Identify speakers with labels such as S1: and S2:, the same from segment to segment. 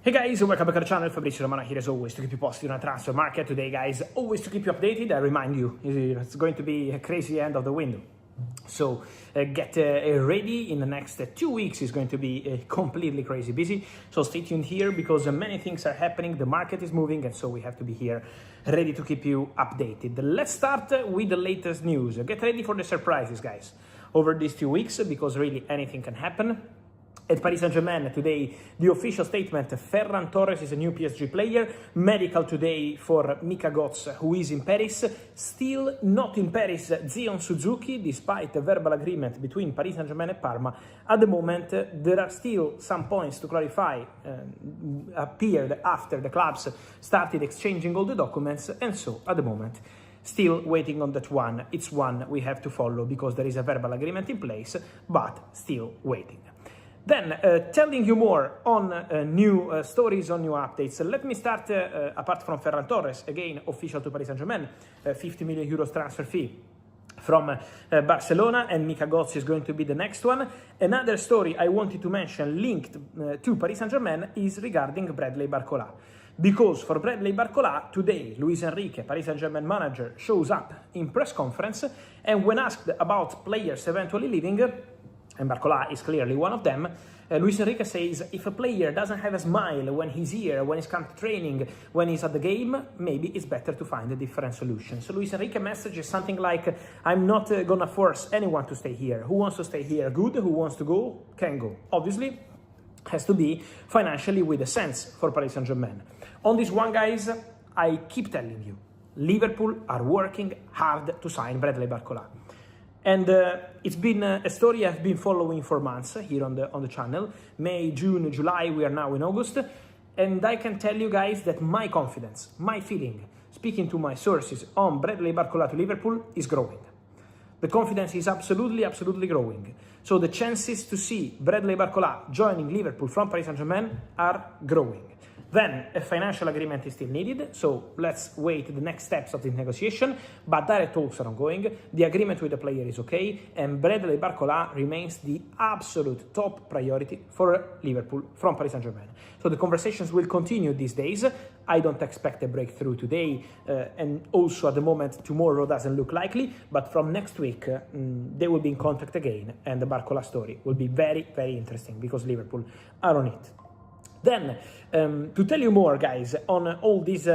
S1: Hey guys, welcome back to the channel. Fabrizio Romano here as always to keep you posted on a transfer market. Today guys, always to keep you updated. I remind you, it's going to be a crazy end of the window. So get ready. In the next 2 weeks is going to be completely crazy busy. So stay tuned here because many things are happening. The market is moving and so we have to be here ready to keep you updated. Let's start with the latest news. Get ready for the surprises guys over these 2 weeks because really anything can happen. At Paris Saint-Germain today, the official statement, Ferran Torres is a new PSG player. Medical today for Mika Götze, who is in Paris. Still not in Paris, Zion Suzuki, despite a verbal agreement between Paris Saint-Germain and Parma. At the moment, there are still some points to clarify, appeared after the clubs started exchanging all the documents, and so at the moment, still waiting on that one. It's one we have to follow because there is a verbal agreement in place, but still waiting. Then, telling you more on new stories, on new updates. Let me start, apart from Ferran Torres, again, official to Paris Saint-Germain, 50 million euros transfer fee from Barcelona, and Mika Götze is going to be the next one. Another story I wanted to mention linked to Paris Saint-Germain is regarding Bradley Barcola. Because for Bradley Barcola, today, Luis Enrique, Paris Saint-Germain manager, shows up in press conference, and when asked about players eventually leaving, and Barcola is clearly one of them, Luis Enrique says, if a player doesn't have a smile when he's here, when he's come to training, when he's at the game, maybe it's better to find a different solution. So Luis Enrique's message is something like, I'm not gonna force anyone to stay here. Who wants to stay here, good. Who wants to go, can go. Obviously, has to be financially with a sense for Paris Saint-Germain. On this one, guys, I keep telling you, Liverpool are working hard to sign Bradley Barcola. And it's been a story I've been following for months here on the channel. May, June, July, we are now in August. And I can tell you guys that my confidence, my feeling, speaking to my sources on Bradley Barcola to Liverpool is growing. The confidence is absolutely growing. So the chances to see Bradley Barcola joining Liverpool from Paris Saint-Germain are growing. Then a financial agreement is still needed, so let's wait the next steps of the negotiation, but direct talks are ongoing, the agreement with the player is okay, and Bradley Barcola remains the absolute top priority for Liverpool from Paris Saint-Germain. So the conversations will continue these days. I don't expect a breakthrough today, and also at the moment tomorrow doesn't look likely, but from next week they will be in contact again, and the Barcola story will be very interesting because Liverpool are on it. Then, to tell you more, guys, on all these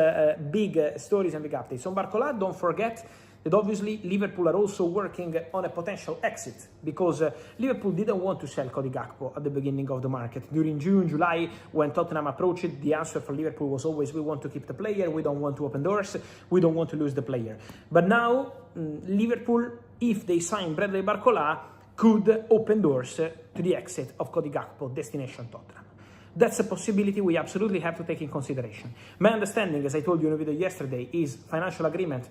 S1: big stories and big updates. On Barcola, don't forget that obviously Liverpool are also working on a potential exit because Liverpool didn't want to sell Cody Gakpo at the beginning of the market. During June, July, when Tottenham approached it, the answer for Liverpool was always, we want to keep the player, we don't want to open doors, we don't want to lose the player. But now, Liverpool, if they sign Bradley Barcola, could open doors to the exit of Cody Gakpo, destination Tottenham. That's a possibility we absolutely have to take in consideration. My understanding, as I told you in a video yesterday, is financial agreement,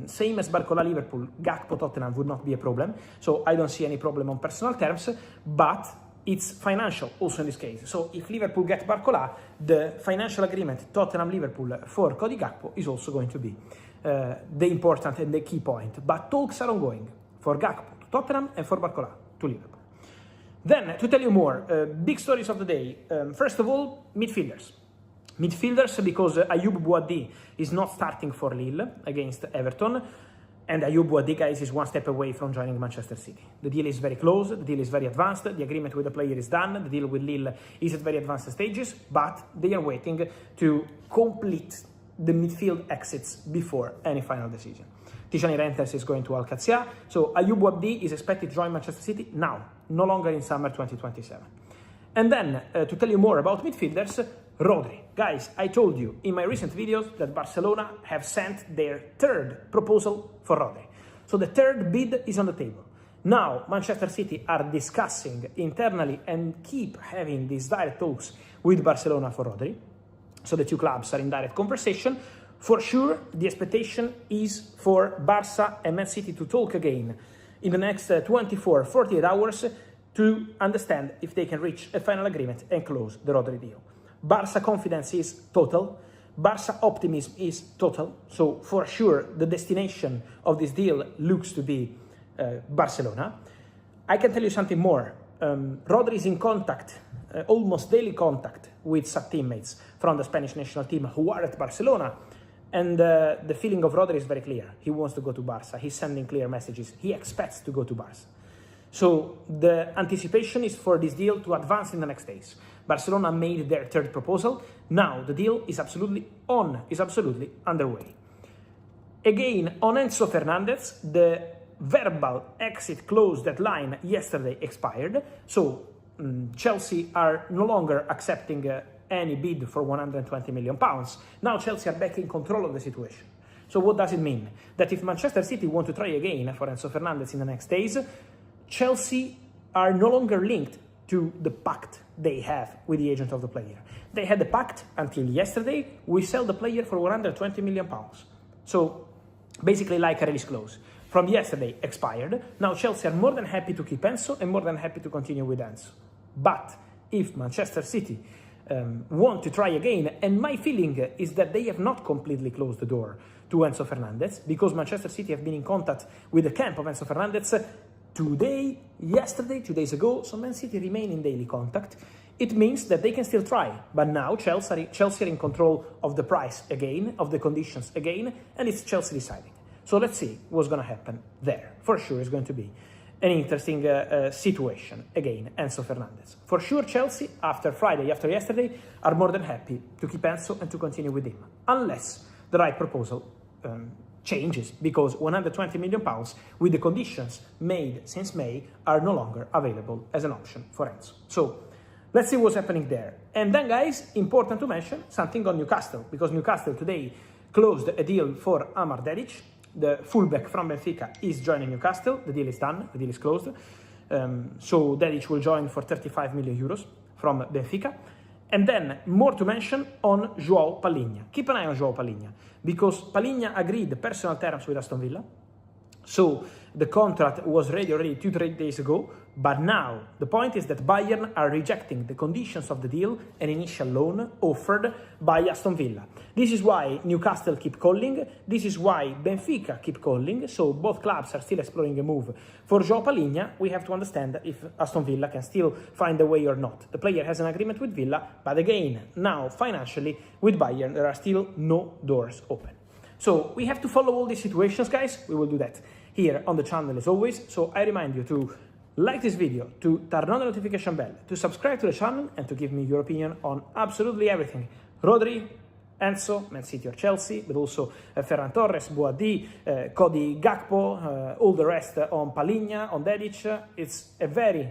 S1: same as Barcola Liverpool, Gakpo Tottenham would not be a problem. So I don't see any problem on personal terms, but it's financial also in this case. So if Liverpool get Barcola, the financial agreement Tottenham-Liverpool for Cody Gakpo is also going to be the important and the key point. But talks are ongoing for Gakpo to Tottenham and for Barcola to Liverpool. Then, to tell you more, big stories of the day. First of all, midfielders. Midfielders because Ayoub Boadi is not starting for Lille against Everton. And Ayoub Boadi, guys, is one step away from joining Manchester City. The deal is very close, the deal is very advanced, the agreement with the player is done, the deal with Lille is at very advanced stages, but they are waiting to complete the midfield exits before any final decision. Tijani Reinders is going to Alcacia, so Ayoub Boadi is expected to join Manchester City now, no longer in summer 2027. And then, to tell you more about midfielders, RODRI. Guys, I told you in my recent videos that Barcelona have sent their third proposal for RODRI. So the third bid is on the table. Now, Manchester City are discussing internally and keep having these direct talks with Barcelona for RODRI. So the two clubs are in direct conversation. For sure, the expectation is for Barca and Man City to talk again in the next 24-48 hours to understand if they can reach a final agreement and close the RODRI deal. Barca confidence is total. Barca optimism is total. So for sure, the destination of this deal looks to be Barcelona. I can tell you something more. RODRI is in contact, almost daily contact with some teammates from the Spanish national team who are at Barcelona. And the feeling of RODRI is very clear. He wants to go to Barca. He's sending clear messages. He expects to go to Barca. So the anticipation is for this deal to advance in the next days. Barcelona made their third proposal. Now the deal is absolutely underway. Again, on Enzo Fernandez, the verbal exit clause deadline yesterday expired. So Chelsea are no longer accepting any bid for £120 million. Now Chelsea are back in control of the situation. So what does it mean? That if Manchester City want to try again for Enzo Fernandez in the next days, Chelsea are no longer linked to the pact they have with the agent of the player. They had the pact until yesterday. We sell the player for £120 million. So basically like a release clause. From yesterday expired. Now Chelsea are more than happy to keep Enzo and more than happy to continue with Enzo. But if Manchester City want to try again, and my feeling is that they have not completely closed the door to Enzo Fernandez, because Manchester City have been in contact with the camp of Enzo Fernandez today, yesterday, 2 days ago, so Man City remain in daily contact. It means that they can still try, but now Chelsea are in control of the price again, of the conditions again, and it's Chelsea deciding. So let's see what's going to happen there. For sure, it's going to be an interesting situation. Again, Enzo Fernandez. For sure, Chelsea, after Friday, after yesterday, are more than happy to keep Enzo and to continue with him, unless the right proposal changes, because £120 million with the conditions made since May are no longer available as an option for Enzo. So let's see what's happening there. And then, guys, important to mention something on Newcastle, because Newcastle today closed a deal for Amar Dedic. The fullback from Benfica is joining Newcastle. The deal is done. The deal is closed. So Dedic will join for 35 million euros from Benfica. And then more to mention on João Palhinha. Keep an eye on João Palhinha, because Palhinha agreed personal terms with Aston Villa. So the contract was ready already 2-3 days ago, but now the point is that Bayern are rejecting the conditions of the deal, an initial loan offered by Aston Villa. This is why Newcastle keep calling, this is why Benfica keep calling, so both clubs are still exploring a move. For João Palhinha, we have to understand if Aston Villa can still find a way or not. The player has an agreement with Villa, but again, now financially, with Bayern, there are still no doors open. So we have to follow all these situations, guys. We will do that here on the channel as always. So I remind you to like this video, to turn on the notification bell, to subscribe to the channel, and to give me your opinion on absolutely everything. RODRI, Enzo, Man City or Chelsea, but also Ferran Torres, Boadi, Cody Gakpo, all the rest on Palhinha, on Dedic. It's a very